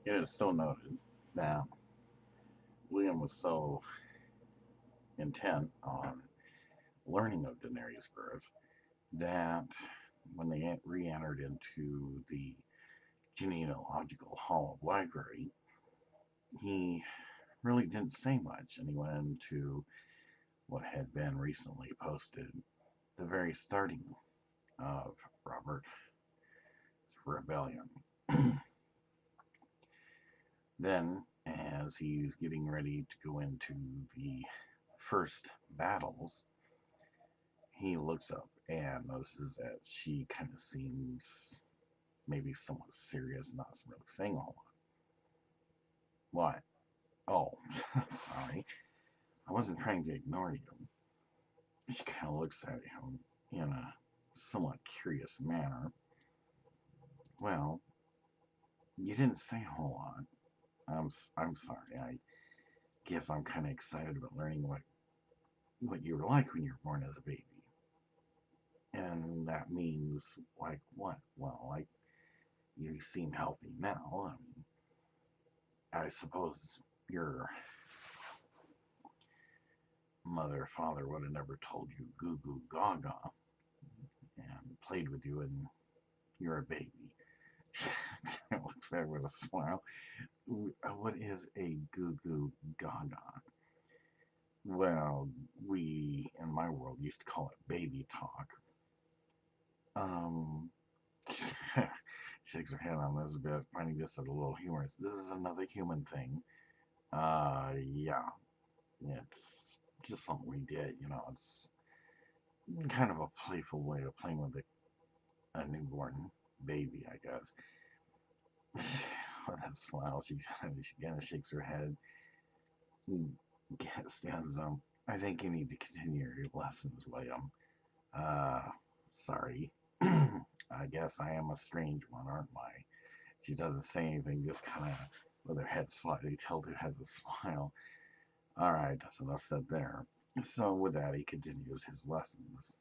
It is so noted that William was so intent on learning of Daenerys' birth that when they re entered into the genealogical hall of library, he really didn't say much, and he went into what had been recently posted, the very starting of Robert's rebellion. Then, as he's getting ready to go into the first battles, he looks up and notices that she kind of seems maybe somewhat serious, not really saying a whole lot. What? Oh, I'm sorry. I wasn't trying to ignore you. She kind of looks at him in a somewhat curious manner. Well, you didn't say a whole lot. I'm sorry. I guess I'm kind of excited about learning what you were like when you were born as a baby. And that means like what? Well, like you seem healthy now. I suppose your mother or father would have never told you goo goo gaga and played with you and you're a baby. Looks there with a smile. What is a goo goo gaga? Well, we in my world used to call it baby talk. Um, shakes her head on this a bit, finding this a little humorous. This is another human thing. Yeah, it's just something we did. It's kind of a playful way of playing with a newborn baby, I guess. With a smile, she again shakes her head. Stands up. I think you need to continue your lessons, William. Uh, Sorry. I guess I am a strange one, aren't I? She doesn't say anything, just kind of with her head slightly tilted, has a smile. All right, that's enough said there. So with that, he continues his lessons.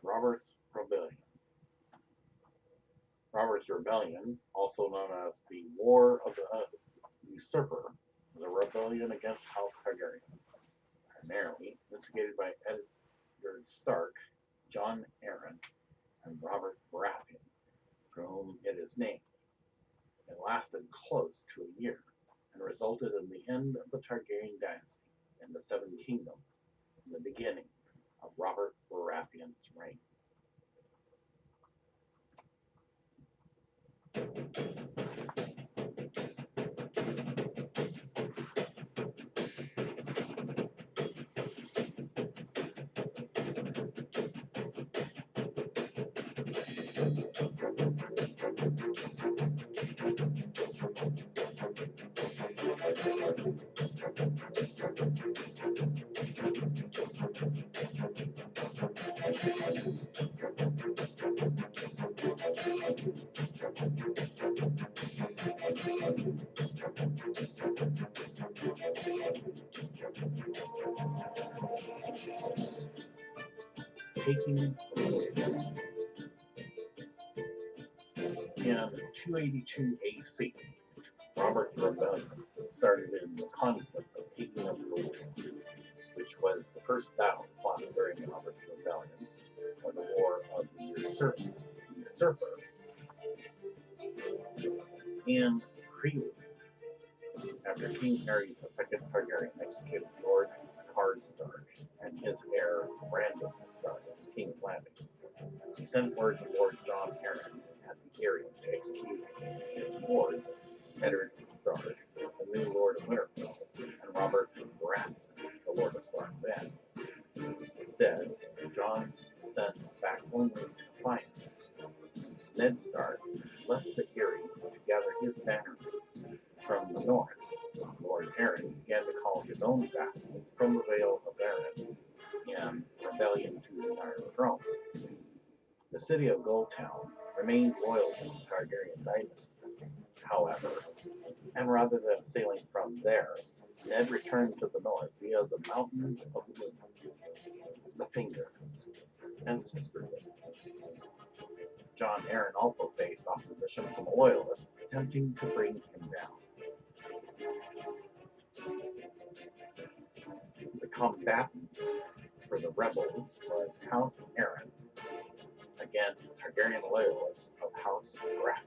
Robert's Rebellion. Robert's Rebellion, also known as the War of the Usurper, was a rebellion against House Targaryen, primarily instigated by Eddard Stark, Jon Arryn, and Robert Baratheon, from whom it is named. It lasted close to a year and resulted in the end of the Targaryen dynasty in the Seven Kingdoms and the beginning of Robert Baratheon's reign. Taking the Village. In 282 AC, Robert's rebellion started in the conflict of taking of Goldtown, which was the first battle fought during Robert's rebellion, or the War of the Usurper and Prelude, after King Aerys II Targaryen executed Lord Stark and his heir Brandon Stark at King's Landing. He sent word to Lord Jon Arryn at the area to execute his wards, Eddard Stark, the new Lord of Winterfell, and Robert Baratheon, the Lord of Stark then. Instead, Jon sent back only defiance. Ned Stark left the Eyrie to gather his banner from the north. Lord Arryn began to call his own vassals from the Vale of Arryn in rebellion to the Iron Throne. The city of Goldtown remained loyal to the Targaryen dynasty. However, And rather than sailing from there, Ned returned to the north via the Mountains of the Moon, the Fingers, and Sisterhood. John Arryn also faced opposition from loyalists attempting to bring him down. The combatants for the rebels was House Arryn against Targaryen loyalists of House Baratheon.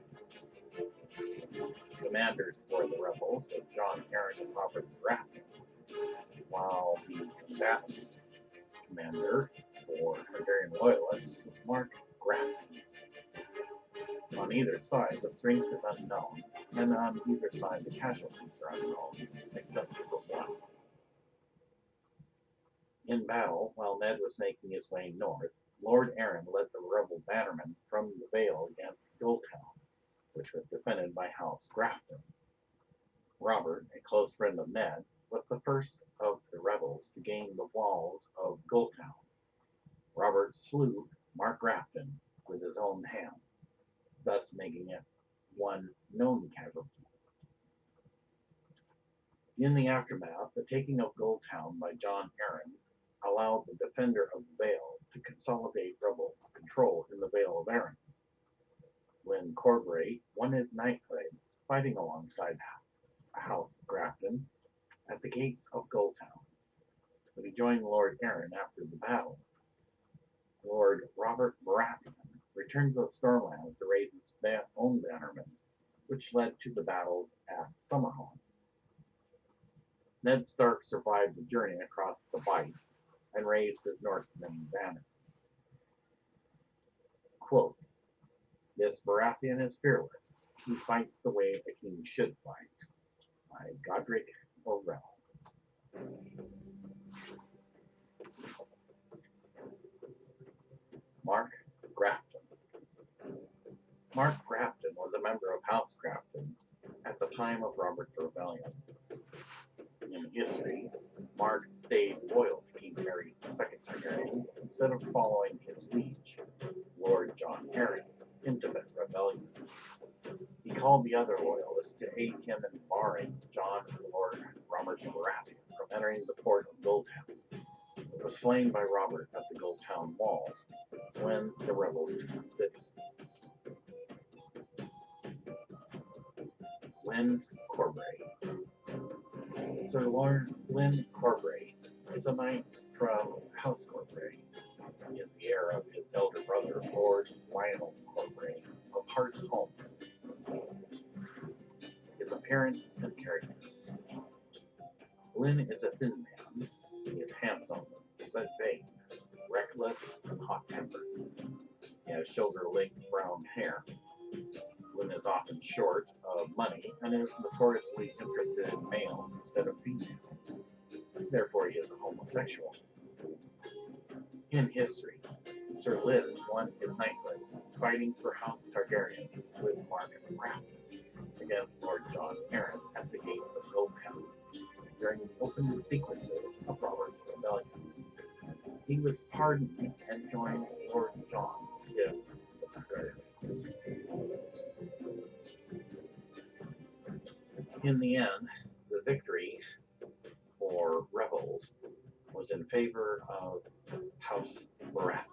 Commanders for the rebels was John Arryn and Robert Baratheon, while the combatant commander for Targaryen loyalists was Mark Grafton. On either side, the strength is unknown, and on either side, the casualties are unknown, except for one. In battle, while Ned was making his way north, Lord Arryn led the rebel bannermen from the Vale against Gulltown, which was defended by House Grafton. Robert, a close friend of Ned, was the first of the rebels to gain the walls of Gulltown. Robert slew Mark Grafton with his own hand, thus making it one known casualty. In the aftermath, the taking of Gulltown by John Arryn allowed the defender of the Vale to consolidate rebel control in the Vale of Arryn. When Corbray won his knighthood fighting alongside House Grafton at the gates of Gulltown, but he joined Lord Arryn after the battle. Lord Robert Baratheon returned to the Stormlands to raise his own bannermen, which led to the battles at Summerhome. Ned Stark survived the journey across the Bight and raised his Northern banner. Quotes: "This Baratheon is fearless. He fights the way a king should fight." By Godric O'Rell. Mark Grafton. Mark Grafton was a member of House Grafton at the time of Robert's rebellion. In history, Mark stayed loyal to King Aerys II Targaryen instead of following his liege, Lord John Arryn, into the rebellion. He called the other loyalists to aid him in barring John and Lord Robert Baratheon from entering the port of Gulltown. He was slain by Robert at the Gulltown walls when the rebels took the city. Lyn Corbray. Sir Lyn Corbray is a knight from House Corbray. He is the heir of his elder brother, Lord Lionel Corbray of Heart's Home. His appearance and character. Lyn is a thin man. He is handsome, but vain, reckless, and hot-tempered. He has shoulder-length brown hair. Lyn is often short of money and is notoriously interested in males instead of females. Therefore, he is a homosexual. In history, Sir Lyn won his knighthood fighting for House Targaryen with Mark Grafton against Lord John Arryn at the gates of Gulltown during the opening sequences of Robert's rebellion. He was pardoned and joined Lord John against the Targaryens. In the end, the victory for rebels was in favor of House Baratheon.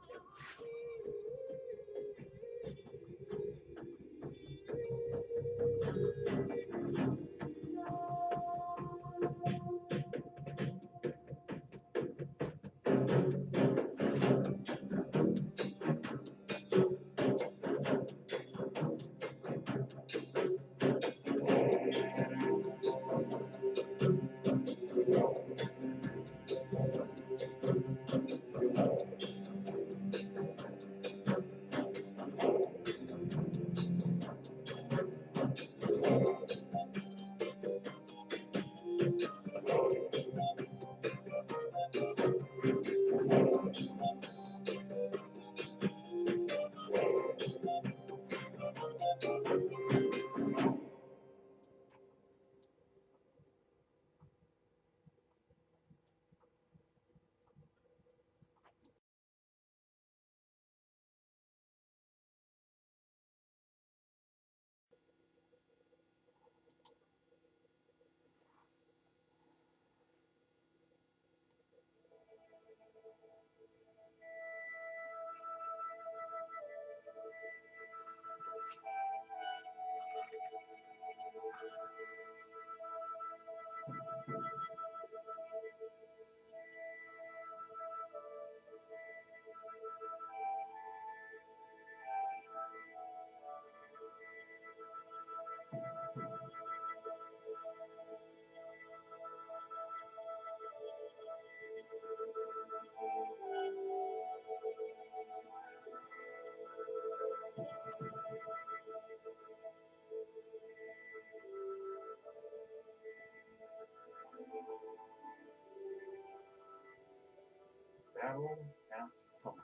Battles at Summerhall.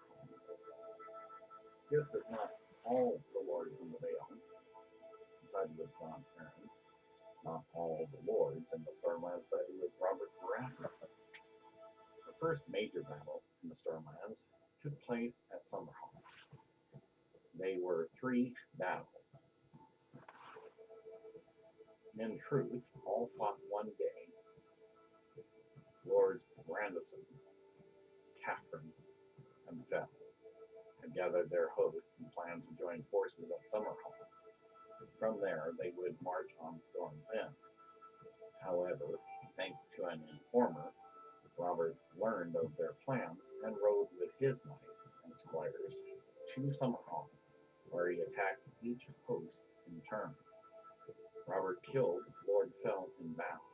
This is not all the lords in the Vale, sided with Jon Arryn. Not all the lords in the Stormlands sided with Robert Baratheon. The first major battle in the Stormlands took place at Summerhall. They were 3 battles. In truth, all fought one day. Lords Grandison, Catherine, and Fell had gathered their hosts and planned to join forces at Summerhall. From there, they would march on Storm's End. However, thanks to an informer, Robert learned of their plans and rode with his knights and squires to Summerhall, where he attacked each host in turn. Robert killed Lord Fell in battle.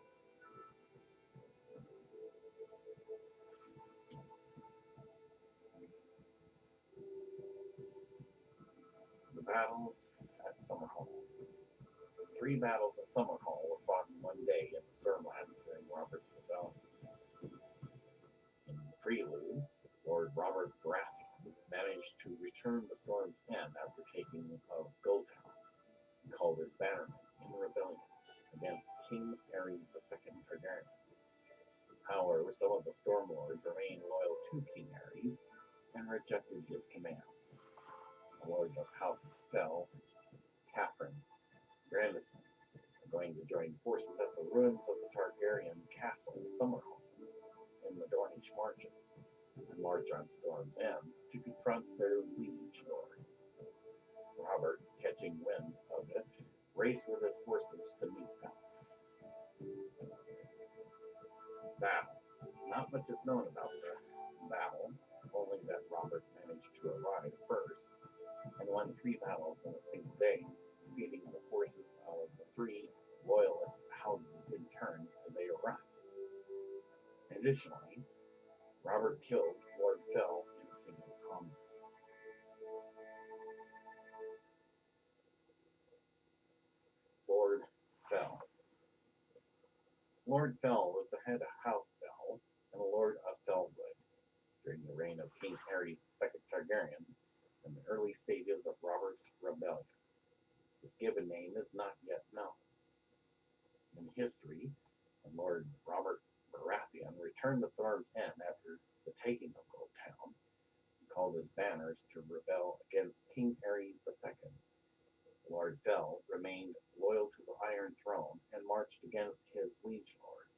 The battles at Summerhall. 3 battles at Summerhall were fought in one day in the Stormlands during Robert's rebellion. In the prelude, Lord Robert Baratheon managed to return to Storm's End after taking of Goldtown. He called his bannermen in rebellion against King Aerys II Targaryen. However, some of the Storm Lords remained loyal to King Aerys and rejected his commands. The lords of houses Fell, Catherine, Grandison are going to join forces at the ruins of the Targaryen castle Summerhall in the Dornish Marches and march on Storm's End to confront their liege lord. Robert, catching wind of it, raced with his forces to meet them. Battle. Not much is known about the battle, only that Robert managed to arrive first and won 3 battles in a single day, defeating the forces of the 3 loyalist houses in turn as they arrived. Additionally, Robert killed Lord Fell in a single combat. Lord Fell. Lord Fell was the head of House Fell and the Lord of Fellwood during the reign of King Aerys II Targaryen in the early stages of Robert's rebellion. His given name is not yet known. In history, when Lord Robert Baratheon returned to Storm's End after the taking of Goldtown, he called his banners to rebel against King Aerys II. Lord Fell remained loyal to the Iron Throne and marched against his liege lord.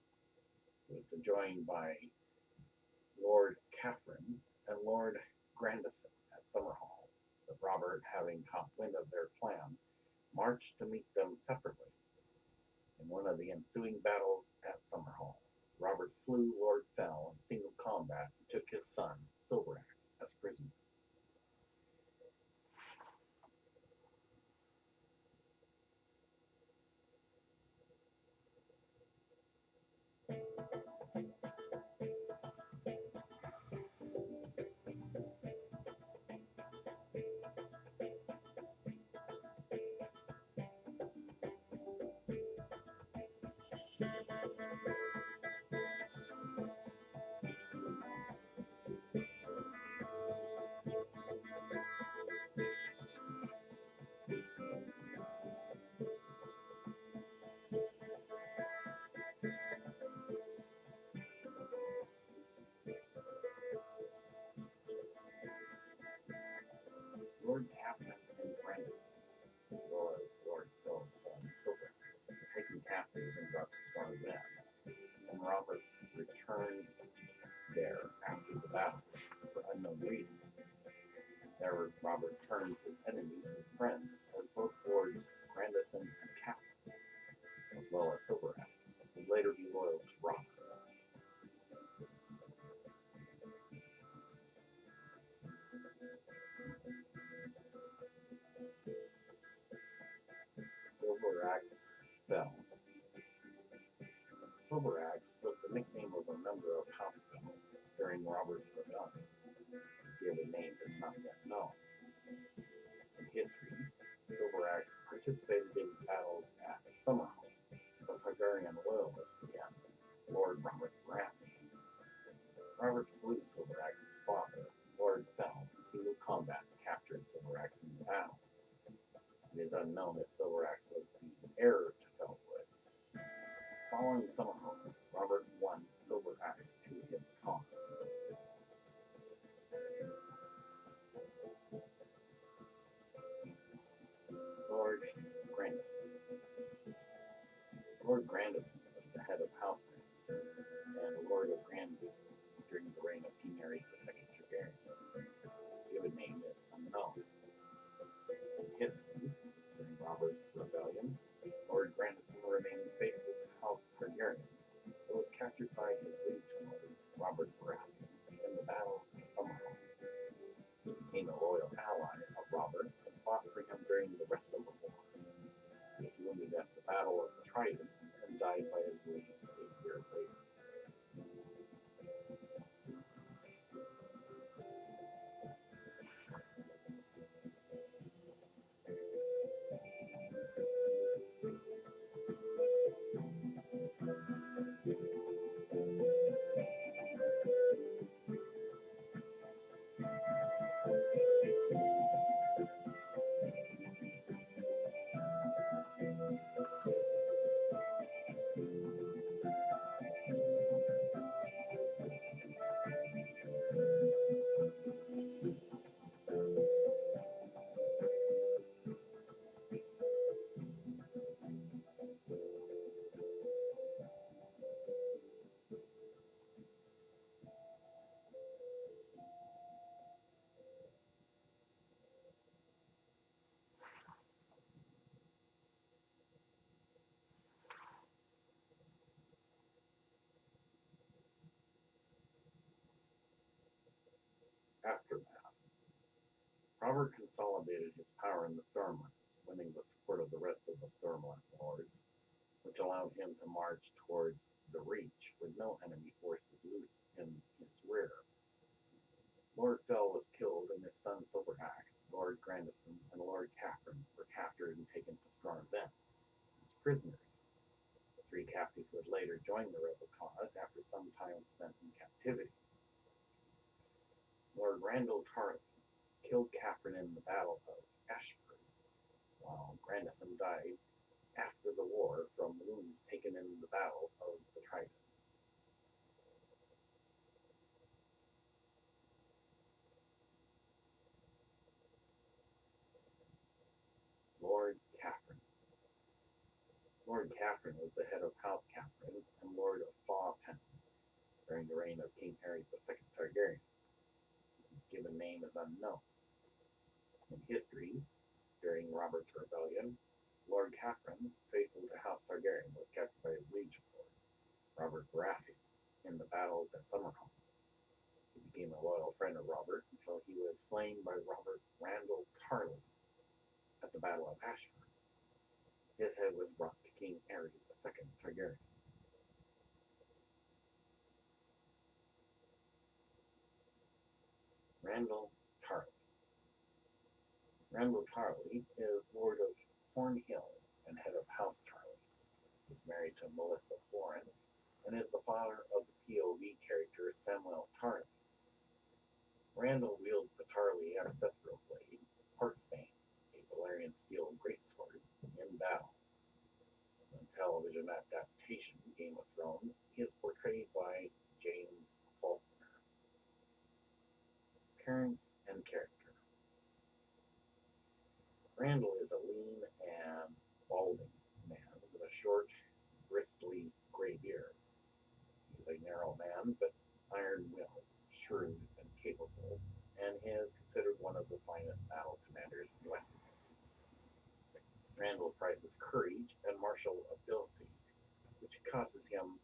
He was joined by Lord Catherine and Lord Grandison at Summerhall, but Robert, having caught wind of their plan, marched to meet them separately. In one of the ensuing battles at Summerhall, Robert slew Lord Fell in single combat and took his son, Silveraxe, as prisoner. Lord Catherine and Grandison, as well as Lord Fell's son, Silveraxe, were taken captives and brought to Storm's End, and Robert returned there after the battle for unknown reasons. There, Robert turned his enemies and friends, as both Lords Grandison and Catherine, as well as Silveraxe, would later be loyal to Robert. Robert's rebellion. His given name is not yet known. In history, Silver Axe participated in battles at Summerhome, the Targaryen loyalist against Lord Robert Baratheon. Robert slew Silver Axe's father, Lord Fell, in single combat and captured Silver Axe in the battle. It is unknown if Silver Axe was the heir to Fellwood. Following Summerhome, Robert won Silver Axe to his cause. Lord Grandison. Lord Grandison was the head of House Grandison and Lord of Granby during the reign of King Aerys II Targaryen. Given name is unknown. In history, during Robert's rebellion, Lord Grandison remained faithful to House Targaryen, but was captured by his liege lord, Robert Baratheon, in the battles of Summerhome. He became a loyal ally of Robert and fought for him during the rest of the war. He was wounded at the Battle of the Trident and died by his wounds 8 years later. Aftermath. Robert consolidated his power in the Stormlands, winning the support of the rest of the Stormland lords, which allowed him to march towards the Reach with no enemy forces loose in his rear. Lord Fell was killed, and his son Silver Axe, Lord Grandison, and Lord Catherine were captured and taken to Storm End as prisoners. The 3 captives would later join the rebel cause after some time spent in captivity. Lord Randall Tarly killed Catherine in the Battle of Ashford, while Grandison died after the war from wounds taken in the Battle of the Trident. Lord Catherine. Lord Catherine was the head of House Catherine and Lord of Fawtown during the reign of King Aerys II Targaryen. His given name is unknown. In history, during Robert's rebellion, Lord Catherine, faithful to House Targaryen, was captured by his liege lord, Robert Baratheon, in the battles at Summerhome. He became a loyal friend of Robert until he was slain by Robert Randall Tarly at the Battle of Ashford. His head was brought to King Aerys II Targaryen. Randall Tarly. Randall Tarly is Lord of Cornhill and head of House Tarly. He's married to Melissa Florin and is the father of the POV character Samuel Tarly. Randall wields the Tarly ancestral blade, Heartsbane, a Valyrian steel greatsword, in battle. In the television adaptation Game of Thrones, he is portrayed by James Faulkner. Appearance and character. Randall is a lean and balding man with a short, bristly gray beard. He's a narrow man, but iron-willed, shrewd, and capable, and is considered one of the finest battle commanders in Westeros. Randall prizes courage and martial ability, which causes him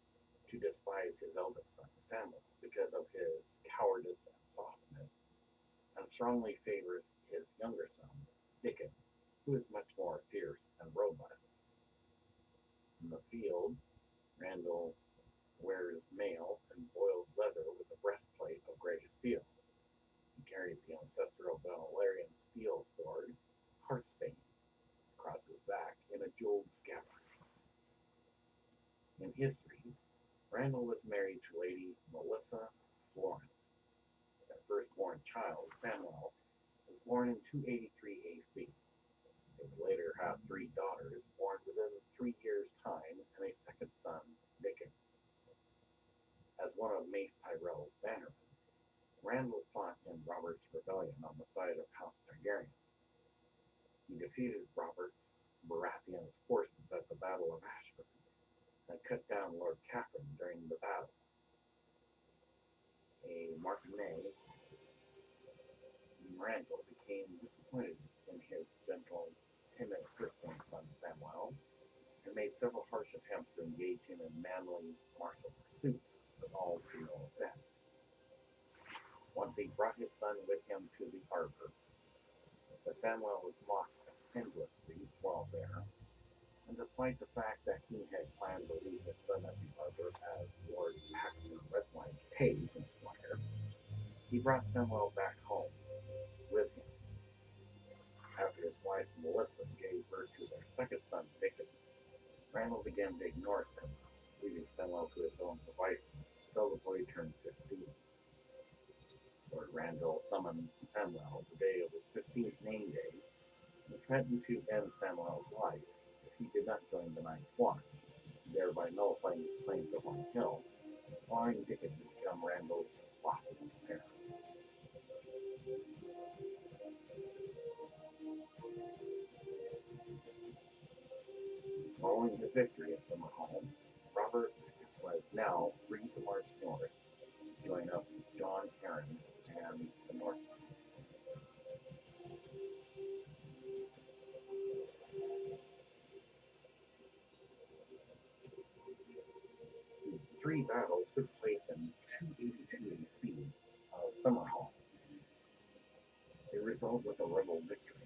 to despise his eldest son, Samuel, because of his cowardice and softness, and strongly favors his younger son, Dickon, who is much more fierce and robust. In the field, Randall wears mail and boiled leather with a breastplate of Lauren. Their firstborn child, Samuel, was born in 283 AC. They would later have three daughters born within 3 years' time and a second son, Dickon. As one of Mace Tyrell's bannermen, Randall fought in Robert's rebellion on the side of House Targaryen. He defeated Robert Baratheon's forces at the Battle of Ashford and cut down Lord Catherine during the battle. A Martinet, Randall became disappointed in his gentle, timid firstborn son Samuel and made several harsh attempts to engage him in manly martial pursuits, but all to no effect. Once he brought his son with him to the harbor, but Samuel was mocked endlessly while there, and despite the fact that he had planned to leave his son at the harbor as Lord Paxton Redwine's page and squire, he brought Samuel back home with him. After his wife Melissa gave birth to their second son, Dickon, Randall began to ignore Samuel, leaving Samuel to his own devices until the boy turned 15. Lord Randall summoned Samuel the day of his 15th name day and threatened to end Samuel's life if he did not join the Ninth Watch, thereby nullifying his claim to Horn Hill, allowing Dickon to become Randall's lawful heir. Following the victory at Summerhall, Robert was now free to march north, join up with Jon Arryn and the North. The three battles took place in 282 AC of Summerhall. They result with a rebel victory.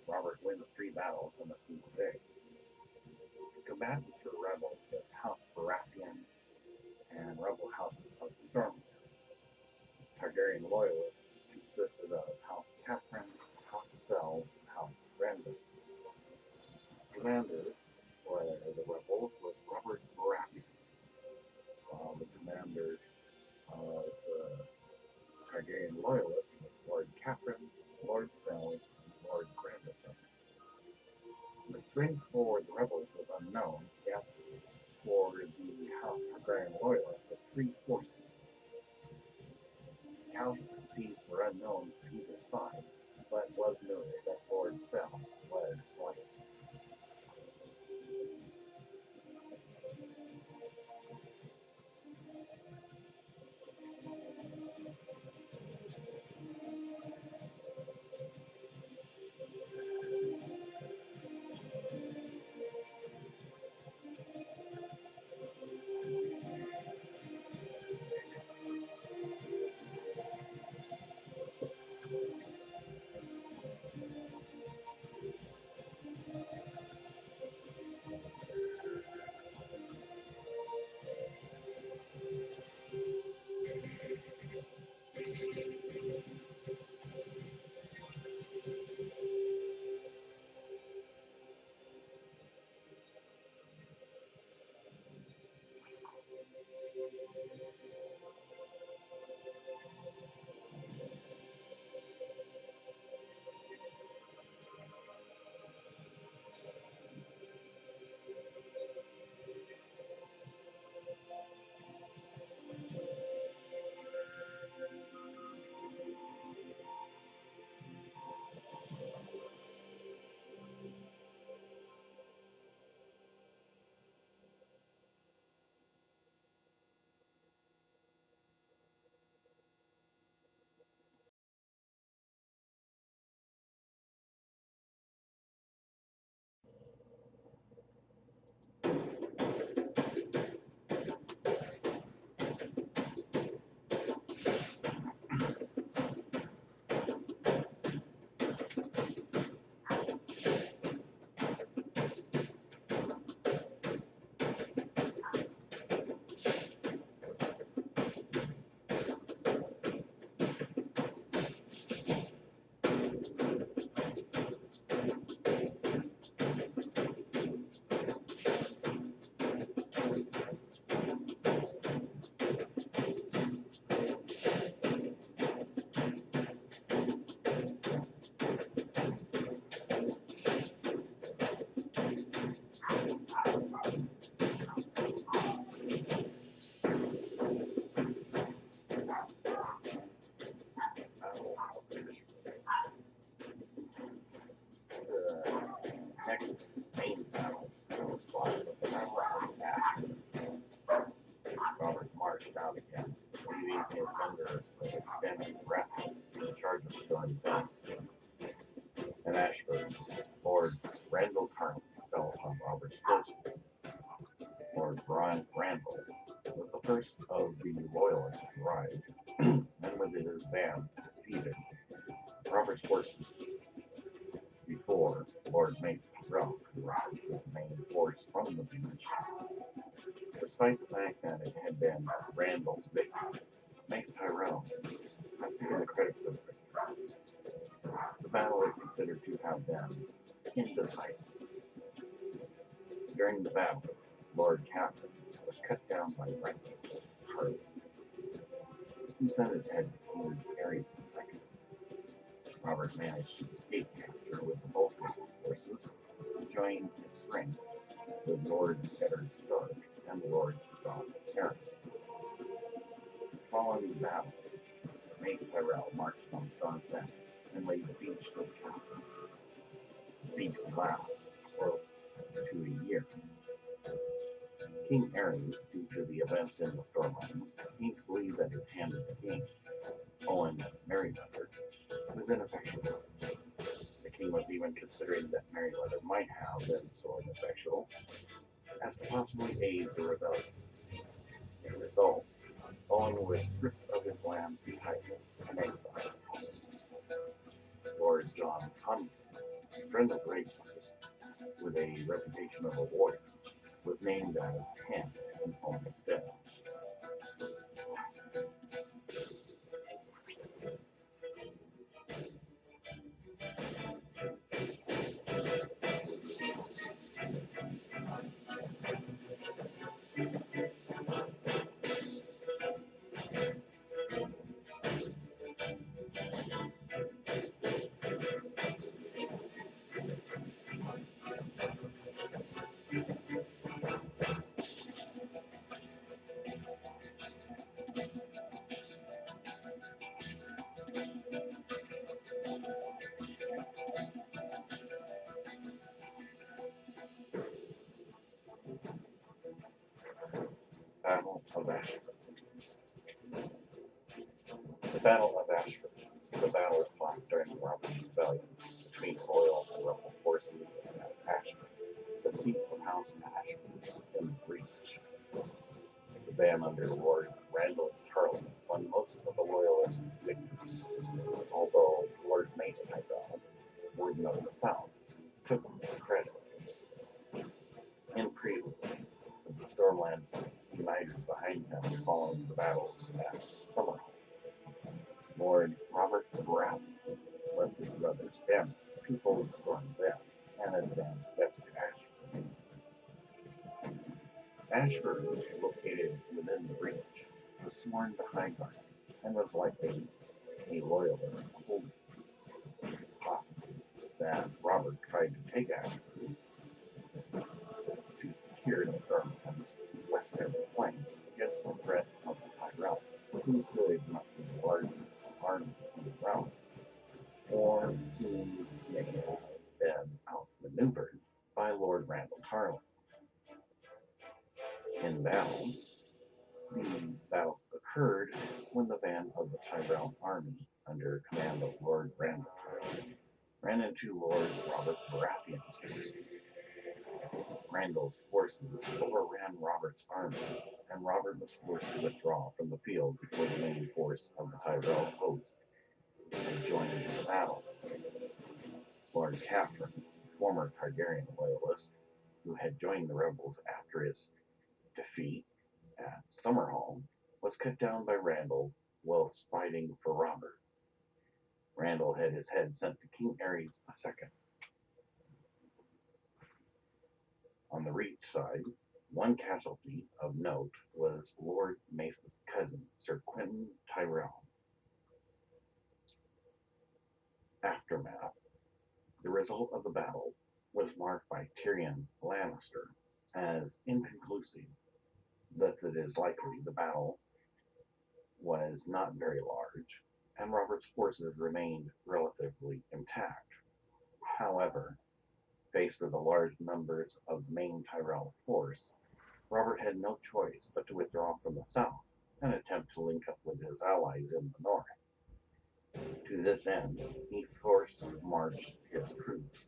Robert wins three battles in a single day. The combatants for the rebels was House Baratheon and rebel House of Stormborn. Targaryen loyalists consisted of House Catherine, House Bell, and House Randall. Commander for the rebels was Robert Baratheon, while the commander of the Targaryen loyalists was Lord Catherine, Lord Bell, and Lord Grandison. The strength for the rebels was unknown, yet for the House Targaryen loyalists the three forces. Casualties were unknown to either side, but was noted that Lord Bell was slain. loyalists arrived, and with his band defeated Robert's forces before Lord Mace Tyrell could arrive with the main force from the beach. Despite the fact that it had been Randall's victory, Mace Tyrell has taken the credit for the victory. The battle is considered to have been indecisive. During the battle, Lord Captain was cut down by Randall Targaryen, who sent his head to King Aerys II. Robert managed to escape capture with the bulk of his forces, joining his strength with Lord Eddard Stark and Lord John Tarrant. Following the battle, Mace Tyrell marched on Storm's End and laid siege to the castle. The siege would last close to a year. King Aerys, due to the events in the Stormlands, came to believe that his hand in the game, Owen Merryweather, was ineffectual. The king was even considering that Merryweather might have been so ineffectual as to possibly aid the rebellion. As a result, Owen was stripped of his lands and title and exiled. Lord John Cunningham, a friend of Rachel's, with a reputation of a warrior, was named as hand in Owen's stead. Battle of Ashford. The Battle of Ashford was a battle fought during the Robert's Rebellion between royal and rebel forces at Ashford, the seat of House Ashford in the Breach. The band under Lord Randall Tarleton won most of the loyalist victories, although Lord Mace Tyrell, Warden of the South, took the credit. In prelude, the Stormlands united behind him following the battles at Summerhall. Lord Robert I Baratheon left his brother Stannis to fully storm them and advance west to Ashford. Ashford was located within the Breach, was sworn to Highgarden, and was likely a loyalist holding. It is possible that Robert tried to take Ashford to secure the Stormlands' western flank against the threat of the Tyrells, who could muster a large army in the realm, or who may have been outmaneuvered by Lord Randall Tarleton. In battle, the battle occurred when the van of the Tyrell army, under command of Lord Randall Tarleton, ran into Lord Robert Baratheon's forces. Randall's forces overran Robert's army, and Robert was forced to withdraw from the field before the main force of the Tyrell host had joined the battle. Lord Catherine, former Targaryen loyalist, who had joined the rebels after his defeat at Summerhall, was cut down by Randall whilst fighting for Robert. Randall had his head sent to King Aerys II. On the Reach side, one casualty of note was Lord Mace's cousin, Sir Quentin Tyrell. Aftermath. The result of the battle was marked by Tyrion Lannister as inconclusive. Thus it is likely the battle was not very large, and Robert's forces remained relatively intact. However, faced with the large numbers of the main Tyrell force, Robert had no choice but to withdraw from the south and attempt to link up with his allies in the north. To this end, he force marched his troops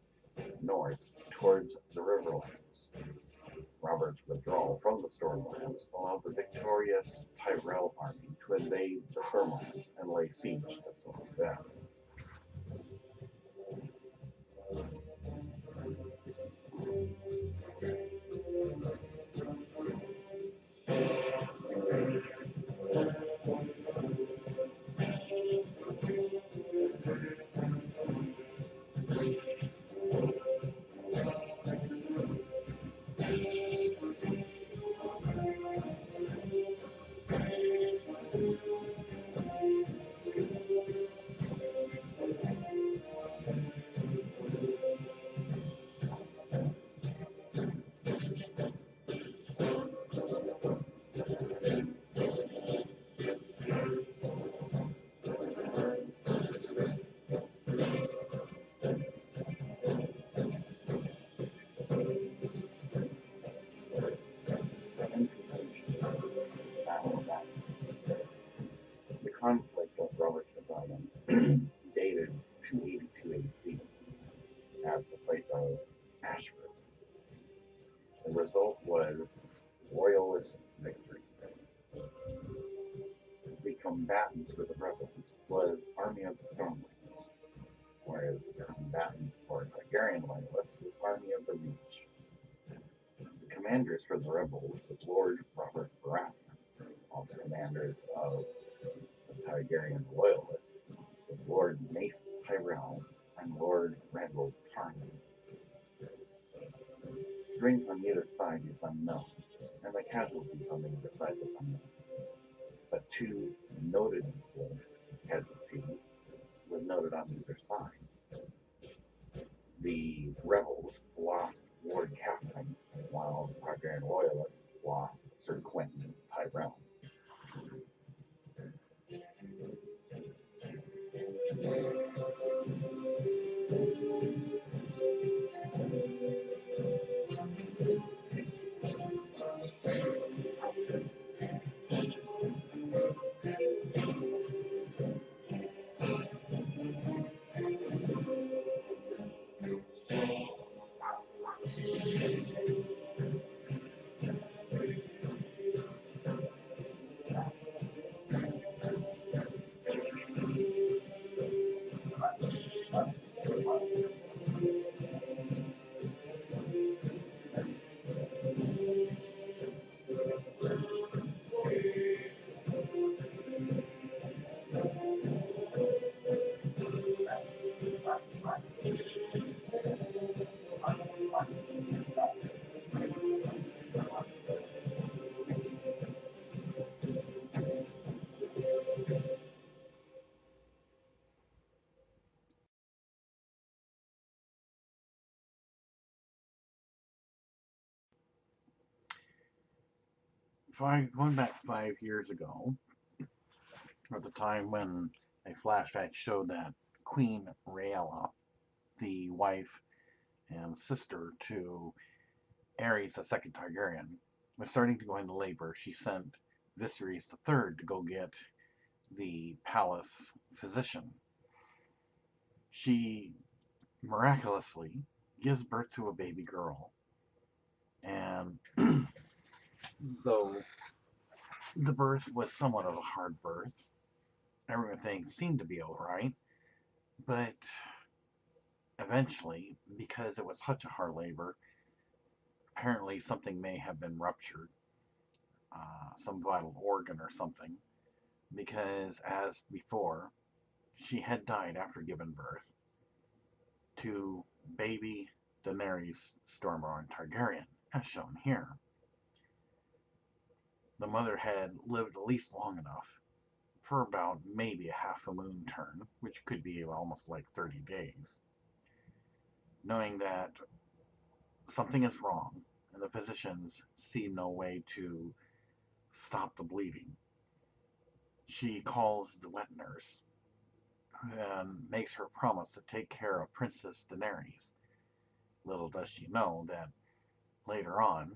north towards the Riverlands. Robert's withdrawal from the Stormlands allowed the victorious Tyrell army to invade the Stormlands and lay siege to Storm's End. The conflict of Robert's rebellion dated 282 AC at the place of Ashford. The result was royalist victory. The combatants for the rebels was Army of the Stormlands, whereas the combatants for Targaryen loyalists was Army of the Reach. The commanders for the rebels was Lord Robert Baratheon, while the commanders of the Targaryen loyalists was Lord Mace Tyrell and Lord Randall Tarney. Strength on either side is unknown, and the casualties on either side was unknown. But two noted casualties was noted on either side. The rebels lost Lord Catherine, while the Targaryen loyalists lost Sir Quentin Tyrell. Going back 5 years ago, at the time when a flashback showed that Queen Rhaella, the wife and sister to Aerys II Targaryen, was starting to go into labor, she sent Viserys III to go get the palace physician. She miraculously gives birth to a baby girl, and though the birth was somewhat of a hard birth, everything seemed to be alright, but eventually, because it was such a hard labor, apparently something may have been ruptured, some vital organ or something, because as before, she had died after giving birth to baby Daenerys Stormborn Targaryen, as shown here. The mother had lived at least long enough for about maybe a half a moon turn, which could be almost like 30 days, knowing that something is wrong and the physicians see no way to stop the bleeding. She calls the wet nurse and makes her promise to take care of Princess Daenerys. Little does she know that later on,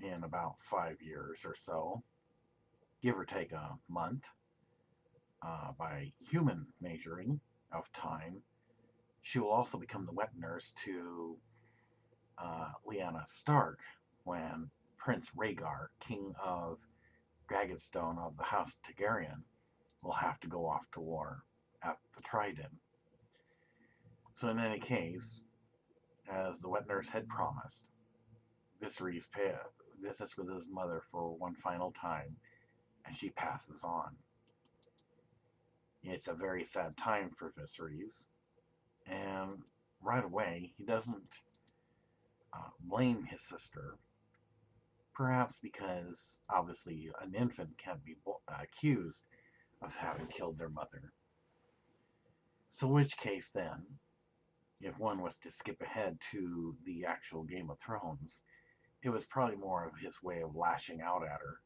in about 5 years or so, give or take a month, by human measuring of time, she will also become the wet nurse to Lyanna Stark, when Prince Rhaegar, king of Dragonstone of the House Targaryen, will have to go off to war at the Trident. So in any case, as the wet nurse had promised, Viserys visits with his mother for one final time, and she passes on. It's a very sad time for Viserys, and right away he doesn't blame his sister, perhaps because obviously an infant can't be accused of having killed their mother. So, which case then, if one was to skip ahead to the actual Game of Thrones, it was probably more of his way of lashing out at her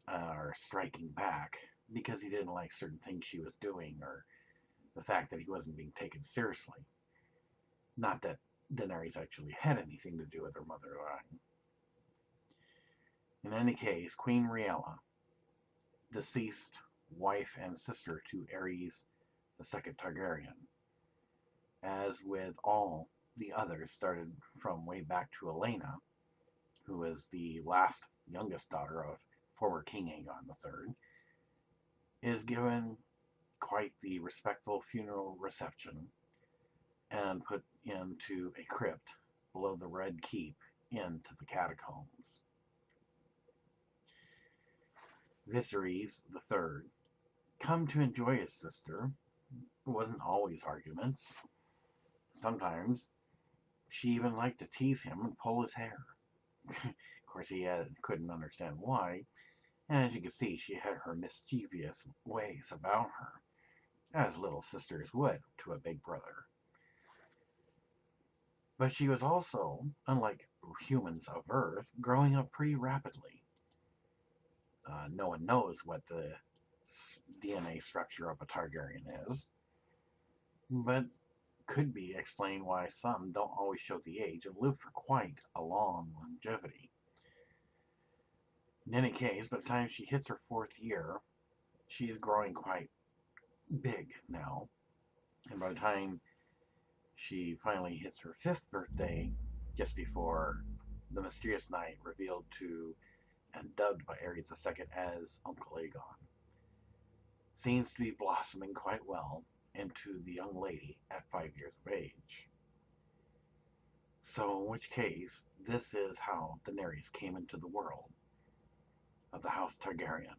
or striking back because he didn't like certain things she was doing or the fact that he wasn't being taken seriously. Not that Daenerys actually had anything to do with her mother dying. In any case, Queen Rhaella, deceased wife and sister to Aerys II Targaryen, as with all the others, started from way back to Elena, who was the last youngest daughter of former King Aegon III, is given quite the respectful funeral reception and put into a crypt below the Red Keep into the catacombs. Viserys III, come to enjoy his sister. It wasn't always arguments. Sometimes she even liked to tease him and pull his hair. Of course, he couldn't understand why, and as you can see, she had her mischievous ways about her, as little sisters would to a big brother. But she was also, unlike humans of Earth, growing up pretty rapidly. No one knows what the DNA structure of a Targaryen is, but could be explained why some don't always show the age and live for quite a long longevity. In any case, by the time she hits her 4th year, she is growing quite big now. And by the time she finally hits her 5th birthday, just before the mysterious night revealed to and dubbed by Aerys II as Uncle Aegon, seems to be blossoming quite well into the young lady at 5 years of age. So, in which case, this is how Daenerys came into the world of the House Targaryen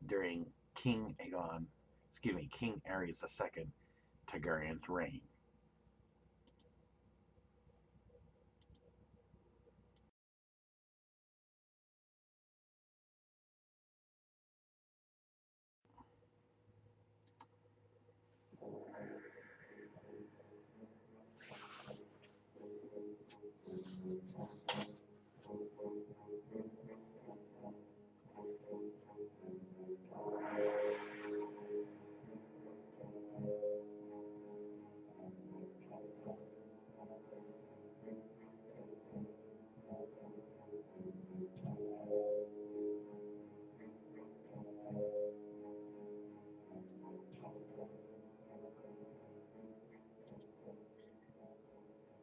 during King Aeris II Targaryen's reign.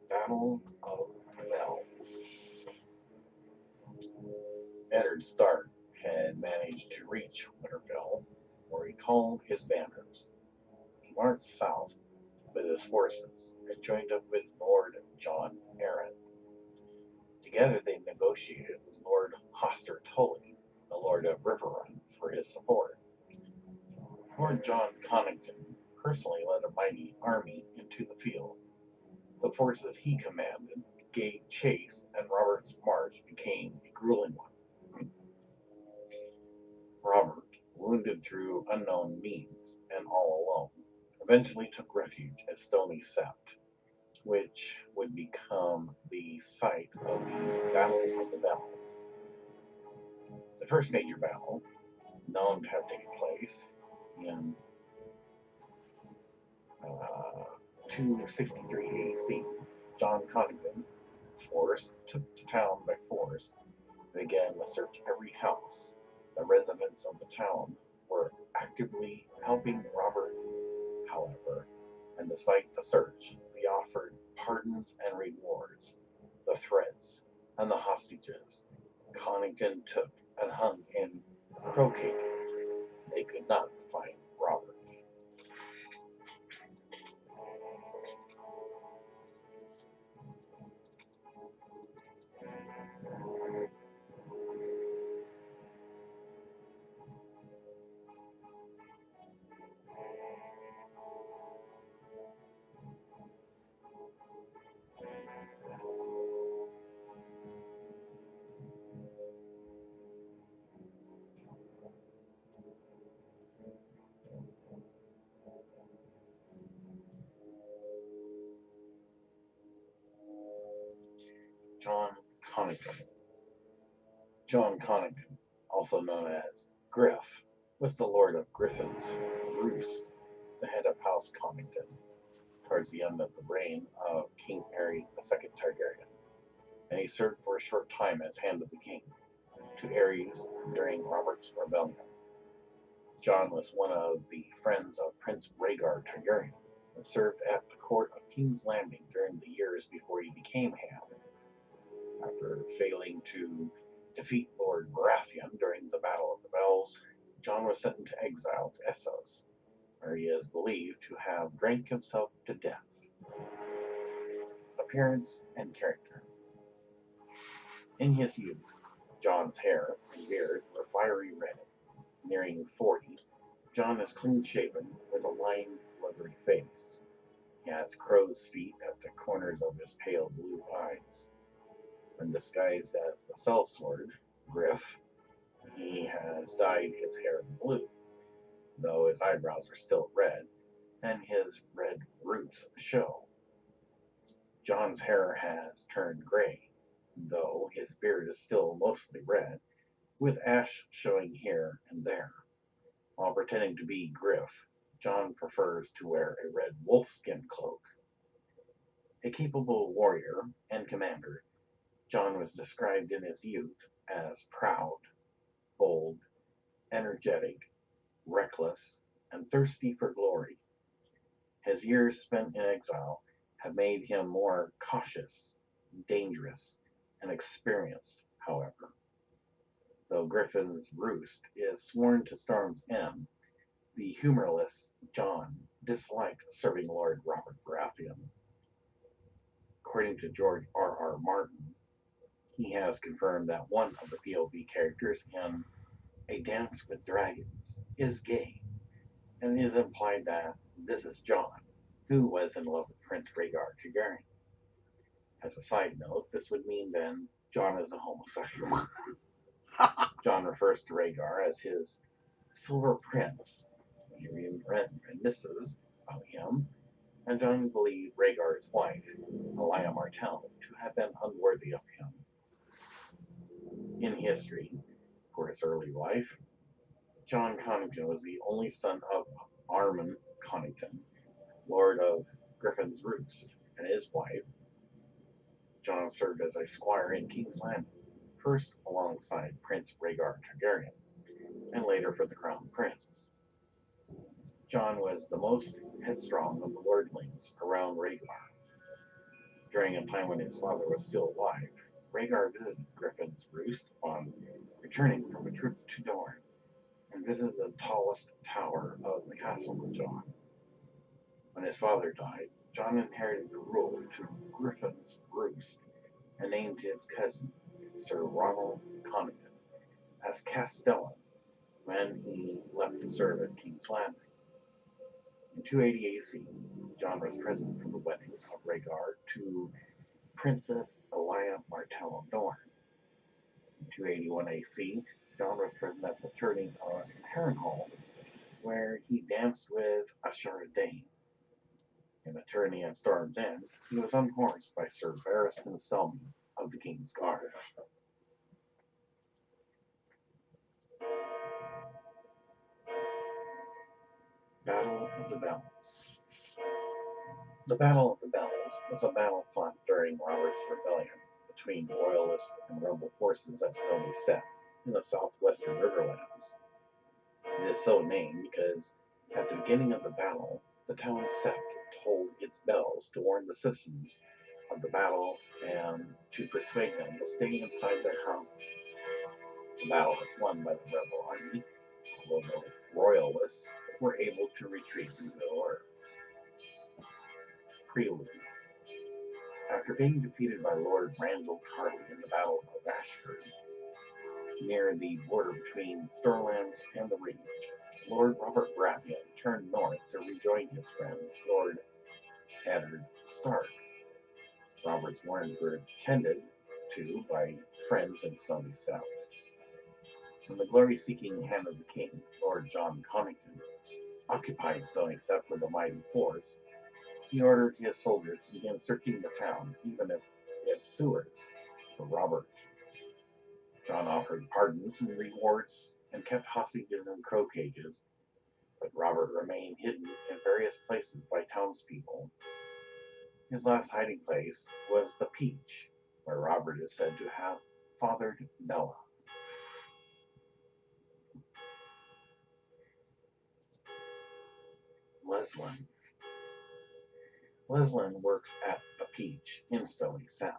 Battle of the Bells. Eddard Stark had managed to reach Winterfell, where he called his banners. He marched south with his forces and joined up with Lord Jon Arryn. Together they negotiated with Lord Hoster Tully, the Lord of Riverrun, for his support. Lord John Connington personally led a mighty army into the field. The forces he commanded gave chase, and Robert's march became a grueling one. Robert, wounded through unknown means and all alone, eventually took refuge at Stony Sept, which would become the site of the Battle of the Bells. The first major battle known to have taken place in 263 AC. John Connington's force took the town by force and began to search every house. The residents of the town were actively helping Robert, however, and despite the search, they offered pardons and rewards. The threats and the hostages Connington took and hung in crow cages. They could not find Robert. John Connington. John Connington, also known as Griff, was the Lord of Griffin's Roost, the head of House Connington, towards the end of the reign of King Aerys II Targaryen, and he served for a short time as Hand of the King to Aerys during Robert's rebellion. John was one of the friends of Prince Rhaegar Targaryen, and served at the court of King's Landing during the years before he became Hand. After failing to defeat Lord Baratheon during the Battle of the Bells, John was sent into exile to Essos, where he is believed to have drank himself to death. Appearance and character. In his youth, John's hair and beard were fiery red. Nearing 40, John is clean-shaven with a lined, leathery face. He has crow's feet at the corners of his pale blue eyes. When disguised as the sellsword, Griff, he has dyed his hair blue, though his eyebrows are still red, and his red roots show. John's hair has turned gray, though his beard is still mostly red, with ash showing here and there. While pretending to be Griff, John prefers to wear a red wolfskin cloak. A capable warrior and commander, John was described in his youth as proud, bold, energetic, reckless, and thirsty for glory. His years spent in exile have made him more cautious, dangerous, and experienced, however. Though Griffin's Roost is sworn to Storm's End, the humorless John disliked serving Lord Robert Baratheon. According to George R. R. Martin, he has confirmed that one of the POV characters in A Dance with Dragons is gay, and it is implied that this is John, who was in love with Prince Rhaegar Targaryen. As a side note, this would mean then John is a homosexual. John refers to Rhaegar as his Silver Prince. Tyrion reminisces about him, and John believed Rhaegar's wife, Elia Martell, to have been unworthy of him. In history, for his early life, John Connington was the only son of Armon Connington, Lord of Griffin's Roost, and his wife. John served as a squire in King's Landing, first alongside Prince Rhaegar Targaryen, and later for the Crown Prince. John was the most headstrong of the lordlings around Rhaegar. During a time when his father was still alive, Rhaegar visited Griffin's Roost on returning from a trip to Dorne, and visited the tallest tower of the castle with John. When his father died, John inherited the rule to Griffin's Roost and named his cousin, Sir Ronald Connington, as Castellan when he left to serve at King's Landing. In 280 AC, John was present for the wedding of Rhaegar to Princess Elia Martell of Dorne. In 281 AC, John was present at the tourney on Harrenhal, where he danced with Ashara Dane. In the tourney at Storm's End, he was unhorsed by Sir Varys Selmy of the King's Guard. Battle of the Bells. The Battle of the Bells was a battle fought during Robert's rebellion between royalist and rebel forces at Stony Set in the southwestern Riverlands. It is so named because at the beginning of the battle, the town Sept tolled its bells to warn the citizens of the battle and to persuade them to stay inside their house. The battle was won by the rebel army, although the royalists were able to retreat to Middle-earth. Prelude. After being defeated by Lord Randall Tarly in the Battle of Ashford, near the border between Stormlands and the Reach, Lord Robert Baratheon turned north to rejoin his friend, Lord Eddard Stark. Robert's warrants were tended to by friends in Stony South. When the glory-seeking hand of the king, Lord John Connington, occupied Stony South with a mighty force, he ordered his soldiers to begin searching the town, even if its sewers, for Robert. John offered pardons and rewards and kept hostages in crow cages, but Robert remained hidden in various places by townspeople. His last hiding place was the Peach, where Robert is said to have fathered Bella. Leslin. Leslin works at the Peach in Stony South.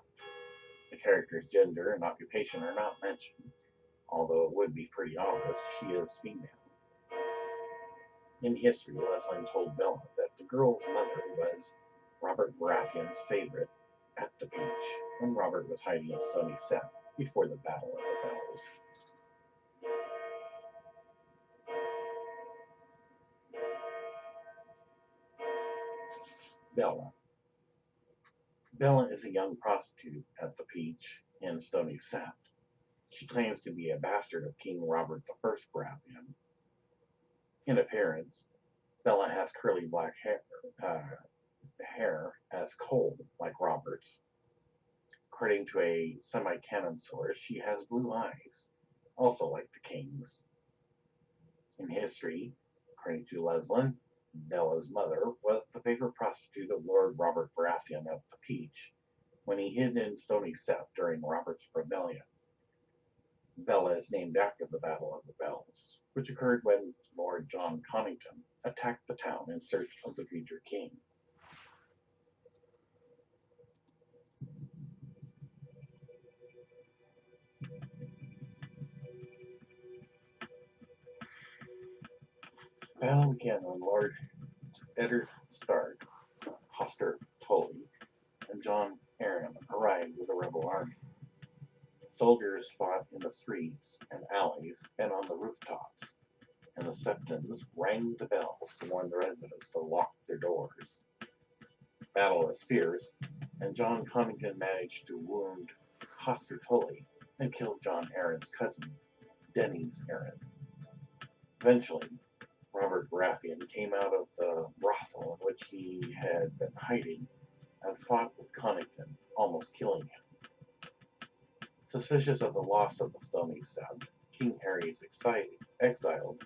The character's gender and occupation are not mentioned, although it would be pretty obvious she is female. In history, Leslin told Bella that the girl's mother was Robert Baratheon's favorite at the Peach when Robert was hiding in Stony South before the Battle of the Bells. Bella. Bella is a young prostitute at the Peach in Stony South. She claims to be a bastard of King Robert I Baratheon. In appearance, Bella has curly black hair as cold like Robert's. According to a semi-canon source, she has blue eyes, also like the king's. In history, according to Leslin, Bella's mother was the favorite prostitute of Lord Robert Baratheon of the Peach when he hid in Stony South during Robert's rebellion. Bella is named after the Battle of the Bells, which occurred when Lord John Connington attacked the town in search of the future king. The battle began when Lord Eddard Stark, Hoster Tully, and John Arryn arrived with the rebel army. Soldiers fought in the streets and alleys and on the rooftops, and the septons rang the bells to warn the residents to lock their doors. The battle was fierce, and John Connington managed to wound Hoster Tully and kill John Arryn's cousin, Denys Arryn. Eventually, Robert Baratheon came out of the brothel in which he had been hiding and fought with Connington, almost killing him. Suspicious of the loss of the Stony South, King Aerys exiled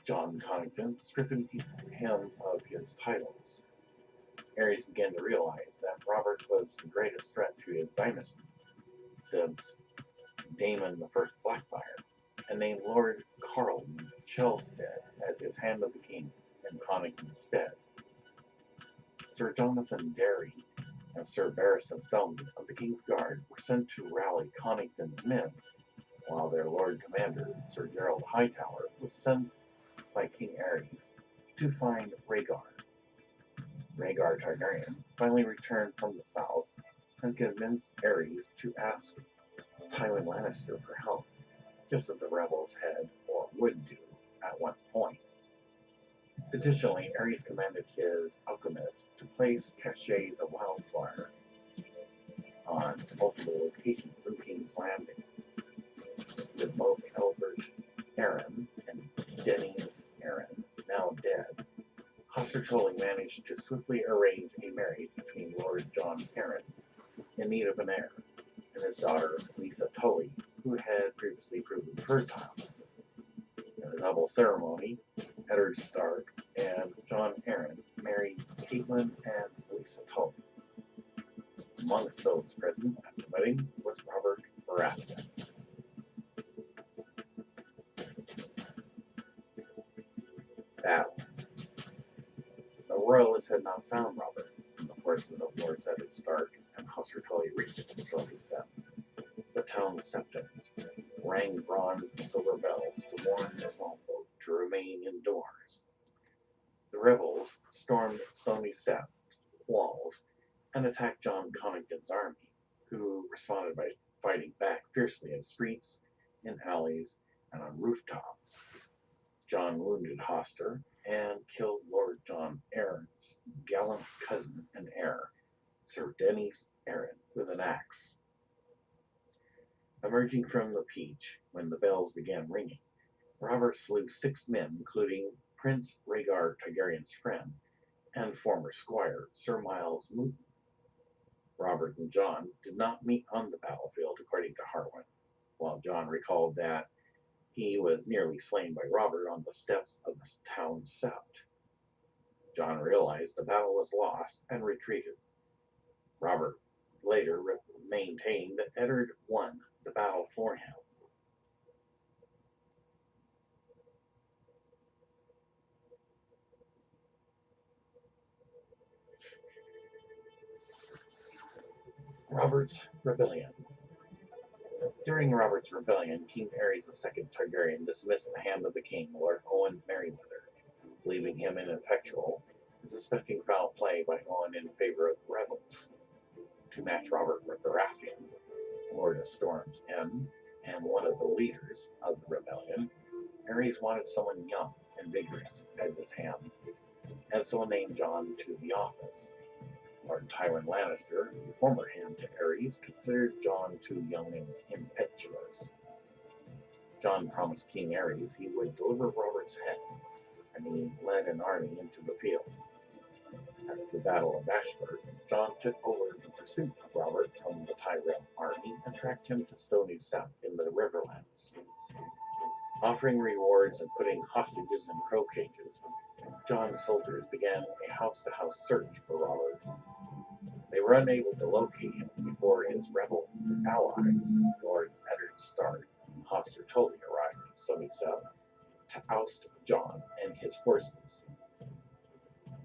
John Connington, stripping him of his titles. Aerys began to realize that Robert was the greatest threat to his dynasty, since Daemon I Blackfire, and named Lord Carlton Chelstead as his hand of the king in Connington's stead. Sir Jonathan Derry and Sir Barristan Selmy of the King's Guard were sent to rally Connington's men, while their Lord Commander, Sir Gerald Hightower, was sent by King Aerys to find Rhaegar. Rhaegar Targaryen finally returned from the south and convinced Aerys to ask Tywin Lannister for help, just as the rebels had or would do at one point. Additionally, Aerys commanded his alchemists to place caches of wildfire on multiple locations in King's Landing. With both Albert Arryn and Denys Arryn now dead, Hoster Tully managed to swiftly arrange a marriage between Lord John Arryn, in need of an heir, and his daughter Lisa Tully, who had previously proven fertile. In a double ceremony, Eddard Stark and John Arryn married Caitlin and Lisa Tully. Amongst those present at the wedding was Robert Baratheon. Battle. The royalists had not found Robert, and the forces of Lords Eddard Stark and House Tully reached Stony Sept. The town septons rang bronze and silver bells to warn the small folk to remain indoors. The rebels stormed Stony Sept's walls and attacked John Connington's army, who responded by fighting back fiercely in streets, in alleys, and on rooftops. John wounded Hoster and killed Lord John Arryn's gallant cousin and heir, Sir Daenerys Arryn, with an axe. Emerging from the Peach when the bells began ringing, Robert slew 6 men, including Prince Rhaegar Targaryen's friend and former squire, Sir Miles Mooton. Robert and John did not meet on the battlefield, according to Harwin, while John recalled that he was nearly slain by Robert on the steps of the town sept. John realized the battle was lost and retreated. Robert later maintained that Eddard won the battle for him. Robert's Rebellion. During Robert's rebellion, King Aerys II Targaryen dismissed the hand of the king, Lord Owen Merryweather, leaving him ineffectual, suspecting foul play by Owen in favor of the rebels. To match Robert I Baratheon, Lord of Storm's End, and one of the leaders of the rebellion, Aerys wanted someone young and vigorous at his hand, and so named John to the office. Lord Tywin Lannister, former hand to Aerys, considered John too young and impetuous. John promised King Aerys he would deliver Robert's head, and he led an army into the field. After the Battle of Ashford, John took over the pursuit of Robert from the Tyrell army and tracked him to Stony Sept in the Riverlands. Offering rewards and putting hostages in crow cages, John's soldiers began a house-to-house search for Robert. They were unable to locate him before his rebel allies, Lord Eddard Stark and Hoster Tully, arrived in Stony Sept to oust John and his forces.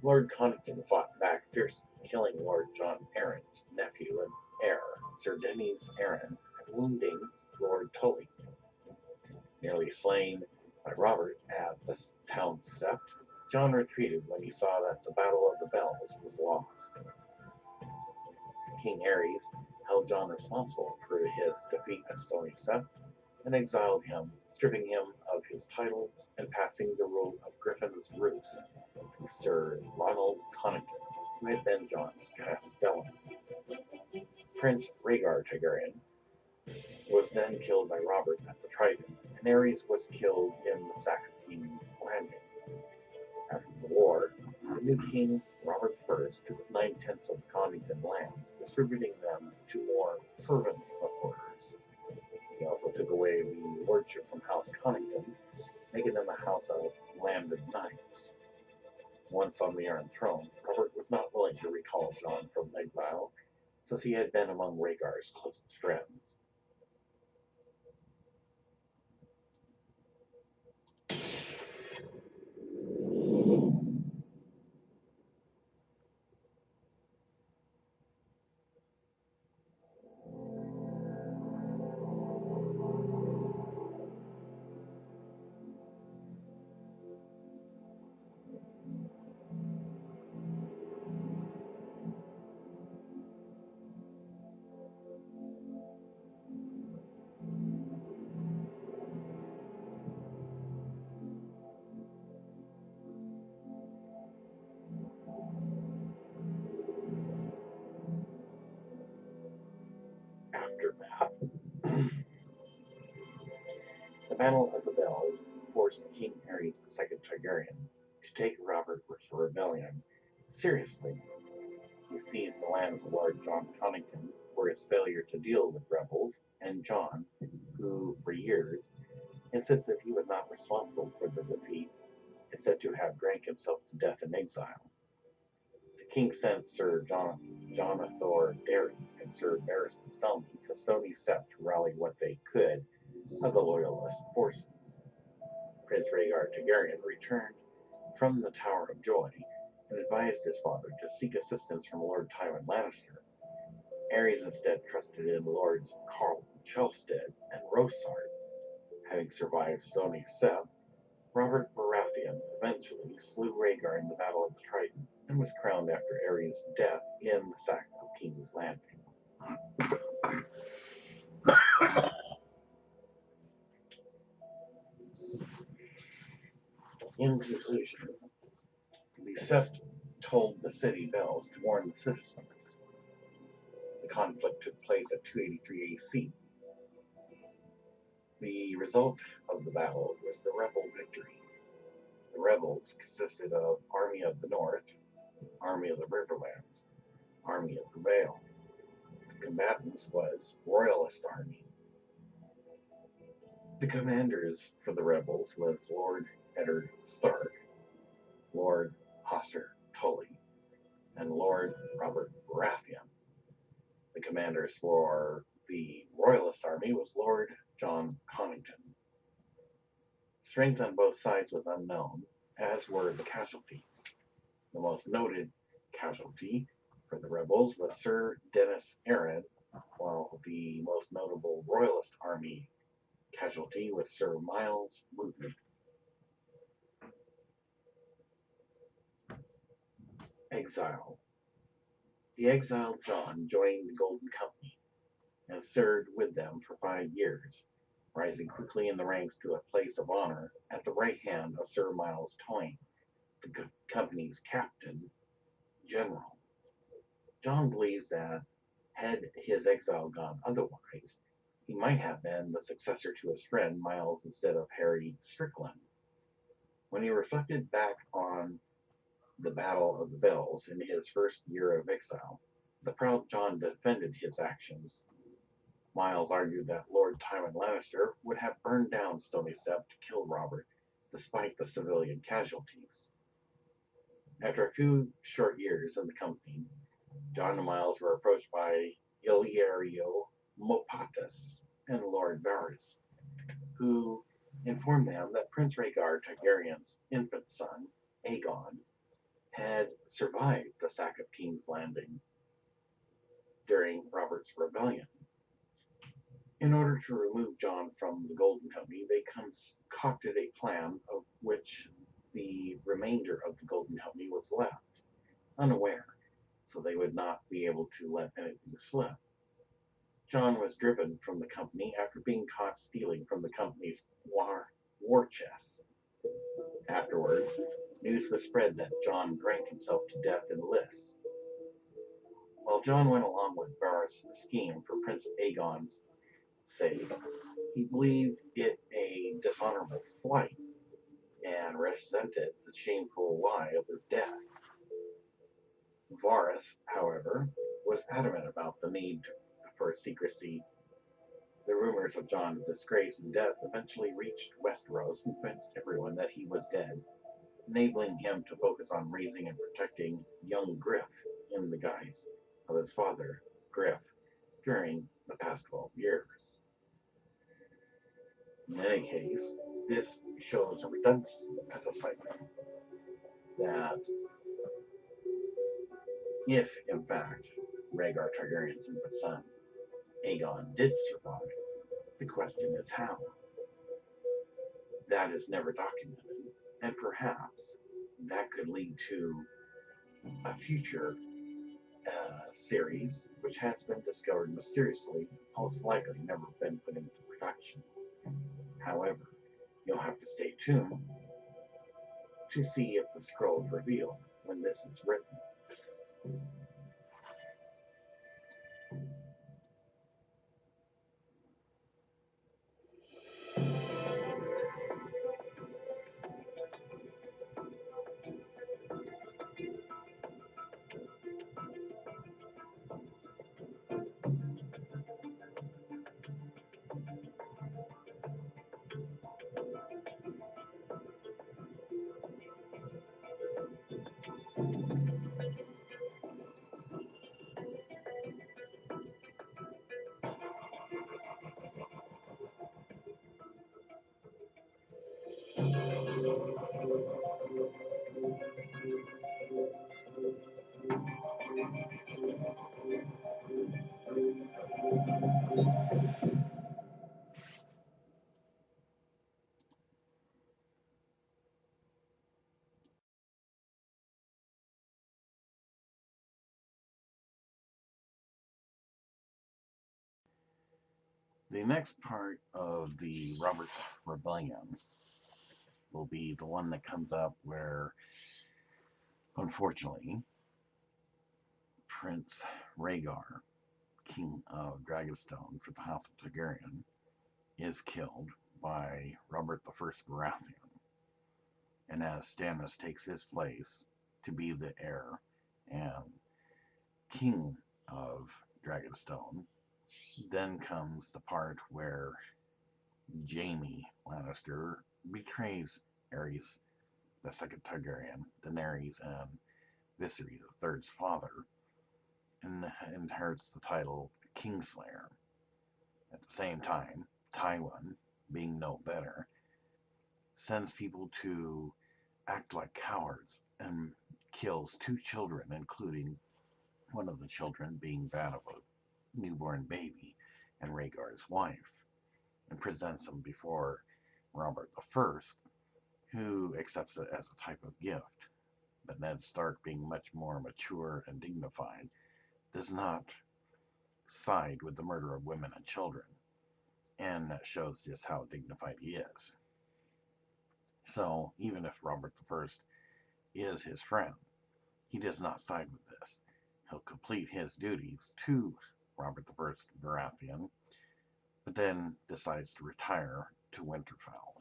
Lord Connington fought back fiercely, killing Lord John Arryn's nephew and heir, Sir Daenerys Arryn, and wounding Lord Tully. Nearly slain by Robert at the town sept, John retreated when he saw that the Battle of the Bells was lost. King Aerys held John responsible for his defeat at Stony Sept and exiled him, stripping him of his titles and passing the rule of Griffin's Roost to Sir Ronald Connington, who had been John's castellan. Prince Rhaegar Targaryen was then killed by Robert at the Trident, and Aerys was killed in the sack of King's Landing. After the war, the new king, Robert I, took 9/10 of Connington lands, distributing them to more fervent supporters. He also took away the lordship from House Connington, making them a house of landed knights. Once on the Iron Throne, Robert was not willing to recall John from exile, since he had been among Rhaegar's closest friends. Aftermath. The Battle of the Bells forced King Aerys II Targaryen to take Robert I Rebellion seriously. He seized the lands of Lord John Connington for his failure to deal with rebels, and John, who for years insisted he was not responsible for the defeat, is said to have drank himself to death in exile. The king sent Sir Jonathor Derry and Sir Barristan Selmy to Stony Sept to rally what they could of the loyalist forces. Prince Rhaegar Targaryen returned from the Tower of Joy and advised his father to seek assistance from Lord Tywin Lannister. Aerys instead trusted in Lords Carl Chelstead and Rosard. Having survived Stony Sept, Robert Baratheon eventually slew Rhaegar in the Battle of the Trident and was crowned after Aerys' death in the sack of King's Landing. In conclusion, the Sept told the city bells to warn the citizens. The conflict took place at 283 AC. The result of the battle was the rebel victory. The rebels consisted of Army of the North, Army of the Riverlands, Army of the Vale. The combatants was Royalist Army. The commanders for the rebels was Lord Eddard Stark, Lord Hoster Tully, and Lord Robert Baratheon. The commanders for the Royalist Army was Lord John Connington. Strength on both sides was unknown, as were the casualties. The most noted casualty for the rebels was Sir Dennis Arryn, while the most notable Royalist Army casualty was Sir Miles Wooten. Exile. The exiled John joined the Golden Company and served with them for 5 years, rising quickly in the ranks to a place of honor at the right hand of Sir Miles Toyne, the company's captain general. John believes that had his exile gone otherwise, he might have been the successor to his friend Miles instead of Harry Strickland. When he reflected back on the Battle of the Bells in his first year of exile, the proud John defended his actions. Miles argued that Lord Tywin Lannister would have burned down Stony Sept to kill Robert, despite the civilian casualties. After a few short years in the company, John and Miles were approached by Illyrio Mopatis and Lord Varys, who informed them that Prince Rhaegar Targaryen's infant son, Aegon, had survived the sack of King's Landing during Robert's rebellion. In order to remove John from the Golden Company, they concocted a plan of which the remainder of the Golden Company was left unaware, so they would not be able to let anything slip. John was driven from the company after being caught stealing from the company's war chests. Afterwards, news was spread that John drank himself to death in lists. While John went along with Varys' scheme for Prince Aegon's sake, he believed it a dishonorable flight and resented the shameful lie of his death. Varys, however, was adamant about the need for secrecy. The rumors of John's disgrace and death eventually reached Westeros and convinced everyone that he was dead, enabling him to focus on raising and protecting young Griff in the guise of his father, Griff, during the past 12 years. In any case, this shows a redundancy as a cycle that if, in fact, Rhaegar Targaryen's infant son, Aegon, did survive, the question is how. That is never documented, and perhaps that could lead to a future series which has been discovered mysteriously, most likely never been put into production. However, you'll have to stay tuned to see if the scrolls reveal when this is written. The next part of the Robert's Rebellion will be the one that comes up where, unfortunately, Prince Rhaegar, King of Dragonstone for the House of Targaryen, is killed by Robert I Baratheon. And as Stannis takes his place to be the heir and king of Dragonstone, then comes the part where Jaime Lannister betrays Aerys II Targaryen, Daenerys and Viserys III's father, and inherits the title Kingslayer. At the same time, Tywin, being no better, sends people to act like cowards and kills 2 children, including one of the children being that of a newborn baby and Rhaegar's wife, and presents them before Robert I, who accepts it as a type of gift. But Ned Stark, being much more mature and dignified, does not side with the murder of women and children, and that shows just how dignified he is. So, even if Robert I is his friend, he does not side with this. He'll complete his duties to Robert I Baratheon, but then decides to retire to Winterfell.